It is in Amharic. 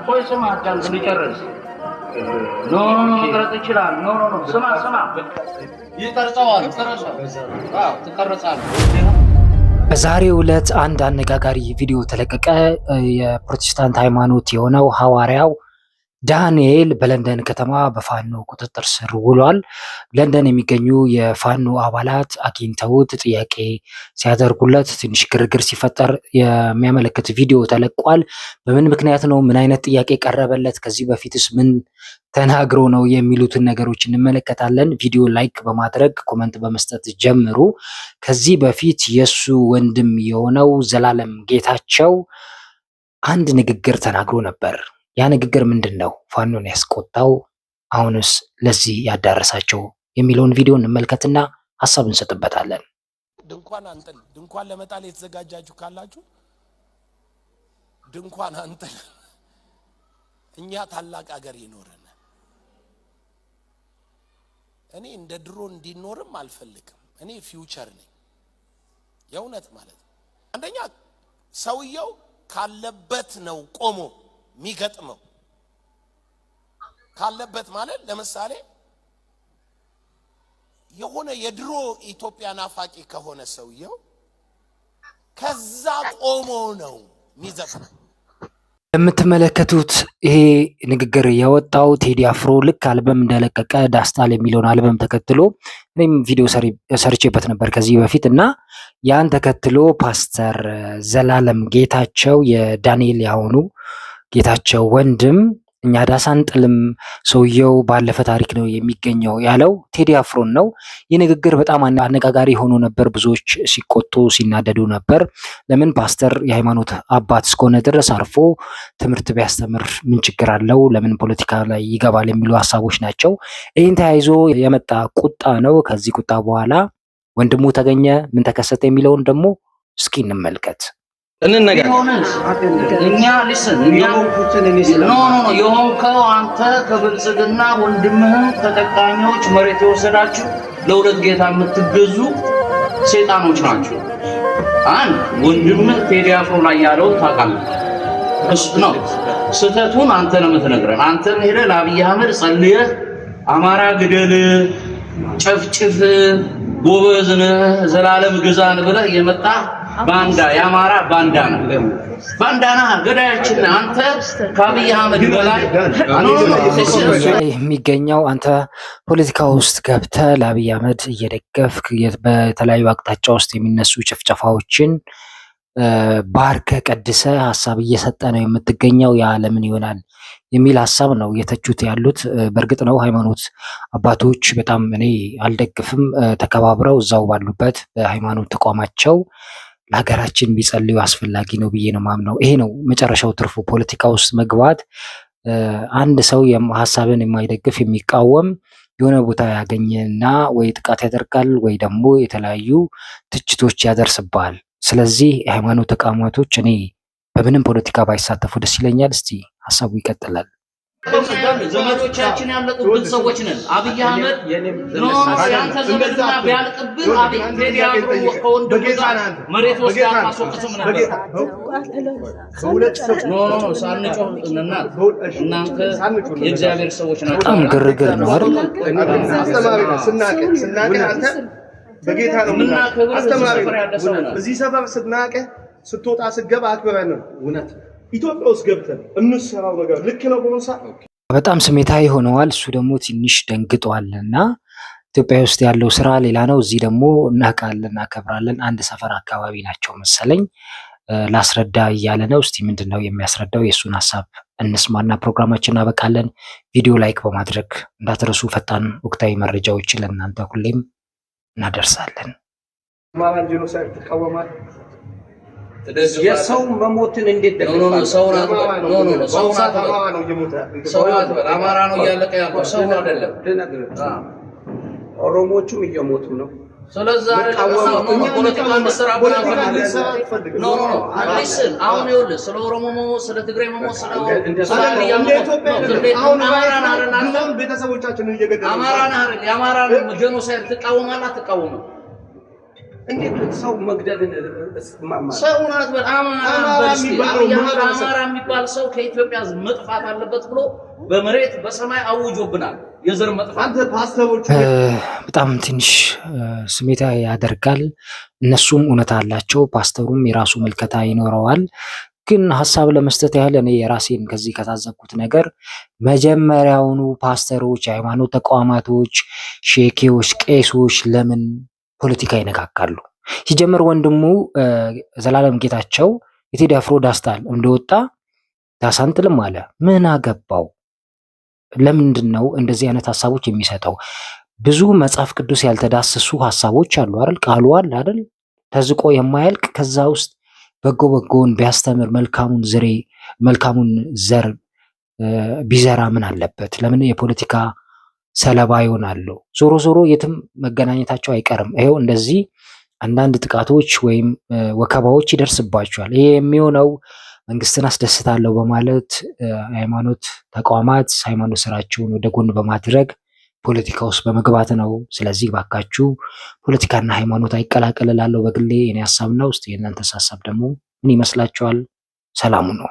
ቆይ ስማ አዳምጥ ልጨርስ። ኖ መቅረጽ ይችላል። ኖ ስማ ይቀርጸዋል። ትቀርጻለህ። በዛሬው ዕለት አንድ አነጋጋሪ ቪዲዮ ተለቀቀ። የፕሮቴስታንት ሃይማኖት የሆነው ሐዋርያው ዳንኤል በለንደን ከተማ በፋኖ ቁጥጥር ስር ውሏል። ለንደን የሚገኙ የፋኖ አባላት አግኝተውት ጥያቄ ሲያደርጉለት ትንሽ ግርግር ሲፈጠር የሚያመለክት ቪዲዮ ተለቋል። በምን ምክንያት ነው? ምን አይነት ጥያቄ ቀረበለት? ከዚህ በፊትስ ምን ተናግሮ ነው? የሚሉትን ነገሮች እንመለከታለን። ቪዲዮ ላይክ በማድረግ ኮመንት በመስጠት ጀምሩ። ከዚህ በፊት የሱ ወንድም የሆነው ዘላለም ጌታቸው አንድ ንግግር ተናግሮ ነበር። ያ ንግግር ምንድን ነው? ፋኖን ያስቆጣው አሁንስ ለዚህ ያዳረሳቸው የሚለውን ቪዲዮ እንመልከትና ሀሳብ እንሰጥበታለን። ድንኳን አንጥል። ድንኳን ለመጣል የተዘጋጃችሁ ካላችሁ ድንኳን አንጥል። እኛ ታላቅ ሀገር ይኖረን። እኔ እንደ ድሮ እንዲኖርም አልፈልግም። እኔ ፊውቸር ነኝ የእውነት ማለት ነው። አንደኛ ሰውየው ካለበት ነው ቆሞ ሚገጥመው። ካለበት ማለት ለምሳሌ የሆነ የድሮ ኢትዮጵያ ናፋቂ ከሆነ ሰውየው ከዛ ቆሞ ነው ሚዘፍነው። የምትመለከቱት ይሄ ንግግር የወጣው ቴዲ አፍሮ ልክ አልበም እንደለቀቀ ዳስታል የሚለውን አልበም ተከትሎ እኔም ቪዲዮ ሰርቼበት ነበር ከዚህ በፊት እና ያን ተከትሎ ፓስተር ዘላለም ጌታቸው የዳንኤል ያሆኑ ጌታቸው ወንድም እኛ ዳሳንጥልም ሰውየው ባለፈ ታሪክ ነው የሚገኘው ያለው ቴዲ አፍሮን ነው። ይህ ንግግር በጣም አነጋጋሪ ሆኖ ነበር። ብዙዎች ሲቆጡ ሲናደዱ ነበር። ለምን ፓስተር የሃይማኖት አባት እስከሆነ ድረስ አርፎ ትምህርት ቢያስተምር ምን ችግር አለው? ለምን ፖለቲካ ላይ ይገባል? የሚሉ ሀሳቦች ናቸው። ይህን ተያይዞ የመጣ ቁጣ ነው። ከዚህ ቁጣ በኋላ ወንድሙ ተገኘ ምን ተከሰተ የሚለውን ደግሞ እስኪ እንመልከት። እኛ የሆንከው አንተ ከብልጽግና ወንድምህን ተጠቃሚዎች መሬት የወሰዳችሁ ለሁለት ጌታ የምትገዙ ሰይጣኖች ናቸው። አንድ ወንድምህ ቴዲ አፍሮ ላይ ያለው ታውቃለህ ነው። ስህተቱን አንተ ነው የምትነግረን። አንተ ሄደህ ለአብይ አህመድ ጸልየህ አማራ ግደል፣ ጨፍጭፍ፣ ጎበዝ ነህ፣ ዘላለም ግዛን ብለህ የመጣ ባንዳ የአማራ ባንዳ ነው። ባንዳ ነህ፣ ገዳያችን ነህ አንተ። ከአብይ አህመድ በላይ የሚገኘው አንተ ፖለቲካ ውስጥ ገብተህ ለአብይ አህመድ እየደገፍክ በተለያዩ አቅጣጫ ውስጥ የሚነሱ ጭፍጨፋዎችን ባርከ ቀድሰ ሀሳብ እየሰጠ ነው የምትገኘው። ያ ለምን ይሆናል የሚል ሀሳብ ነው የተቹት ያሉት። በእርግጥ ነው ሃይማኖት አባቶች በጣም እኔ አልደግፍም። ተከባብረው እዛው ባሉበት በሃይማኖት ተቋማቸው ለሀገራችን ቢጸልዩ አስፈላጊ ነው ብዬ ነው ማምነው። ይሄ ነው መጨረሻው ትርፉ። ፖለቲካ ውስጥ መግባት አንድ ሰው ሀሳብን የማይደግፍ የሚቃወም የሆነ ቦታ ያገኘና ወይ ጥቃት ያደርጋል ወይ ደግሞ የተለያዩ ትችቶች ያደርስባል። ስለዚህ የሃይማኖት ተቋማቶች እኔ በምንም ፖለቲካ ባይሳተፉ ደስ ይለኛል። እስቲ ሀሳቡ ይቀጥላል። ዘመዶቻችን ያለቁብን ሰዎች ነን። አብይ አህመድ ያንተ ዘመድና ቢያልቅብን ቴዲ አፍሮ ከወንድሙ ጋር መሬት ወስዳ ማስወቀስም ነበር። ሳንጮህ እናንተ የእግዚአብሔር ሰዎች ናቸው። በጣም ግርግር ነው አይደል? ስናቀ አንተ በጌታ ነው አስተማሪ እዚህ ሰፈር ስናቀ ስትወጣ ስገባ አክብረን ነው። እውነት ኢትዮጵያ ውስጥ ገብተን እንሰራው ነገር ልክ ነው። ቦንሳ በጣም ስሜታዊ ሆነዋል። እሱ ደግሞ ትንሽ ደንግጧል እና ኢትዮጵያ ውስጥ ያለው ስራ ሌላ ነው፣ እዚህ ደግሞ እናውቃለን እናከብራለን። አንድ ሰፈር አካባቢ ናቸው መሰለኝ። ላስረዳ እያለ ነው። እስቲ ምንድን ነው የሚያስረዳው? የእሱን ሀሳብ እንስማና ፕሮግራማችን እናበቃለን። ቪዲዮ ላይክ በማድረግ እንዳትረሱ። ፈጣን ወቅታዊ መረጃዎችን ለእናንተ ሁሌም እናደርሳለን። ማራን ጄኖሳይድ ተቃወማል። የሰው መሞትን እንዴት አማራ ነው እያለቀ ያለው ሰው አይደለም። ኦሮሞቹም እየሞቱ ነው። ስለዚህ አሁን ይኸውልህ ስለ ኦሮሞ መሞት፣ ስለ ትግራይ መሞት፣ ቤተሰቦቻችንን እየገደሉ የአማራን ጄኖሳይድ ትቃወማለህ አትቃወምም? እንዴት ሰው መግደልን ሰውናት አማራ የሚባል ሰው ከኢትዮጵያ መጥፋት አለበት ብሎ በመሬት በሰማይ አውጆብናል። የዘር መጥፋት አንተ ፓስተሮች በጣም ትንሽ ስሜታዊ ያደርጋል። እነሱም እውነት አላቸው፣ ፓስተሩም የራሱ መልከታ ይኖረዋል። ግን ሀሳብ ለመስጠት ያህል እኔ የራሴን ከዚህ ከታዘብኩት ነገር መጀመሪያውኑ ፓስተሮች፣ የሃይማኖት ተቋማቶች፣ ሼኬዎች፣ ቄሶች ለምን ፖለቲካ ይነካካሉ? ሲጀምር ወንድሙ ዘላለም ጌታቸው የቴዲ አፍሮ ዳስታል እንደወጣ ዳሳንትልም አለ። ምን አገባው? ለምንድን ነው እንደዚህ አይነት ሀሳቦች የሚሰጠው? ብዙ መጽሐፍ ቅዱስ ያልተዳሰሱ ሀሳቦች አሉ አይደል? ቃሉ አለ አይደል? ተዝቆ የማያልቅ ከዛ ውስጥ በጎውን ቢያስተምር መልካሙን ዘር ቢዘራ ምን አለበት? ለምን የፖለቲካ ሰለባ ይሆናሉ? ዞሮ ዞሮ የትም መገናኘታቸው አይቀርም። ይሄው እንደዚህ አንዳንድ ጥቃቶች ወይም ወከባዎች ይደርስባቸዋል። ይሄ የሚሆነው መንግስትን አስደስታለሁ በማለት ሃይማኖት ተቋማት ሃይማኖት ስራቸውን ወደ ጎን በማድረግ ፖለቲካ ውስጥ በመግባት ነው። ስለዚህ ባካችሁ ፖለቲካና ሃይማኖት አይቀላቀል እላለሁ በግሌ የኔ ሀሳብ ነው። እስቲ የእናንተስ ሀሳብ ደግሞ ምን ይመስላችኋል? ሰላሙ ነው።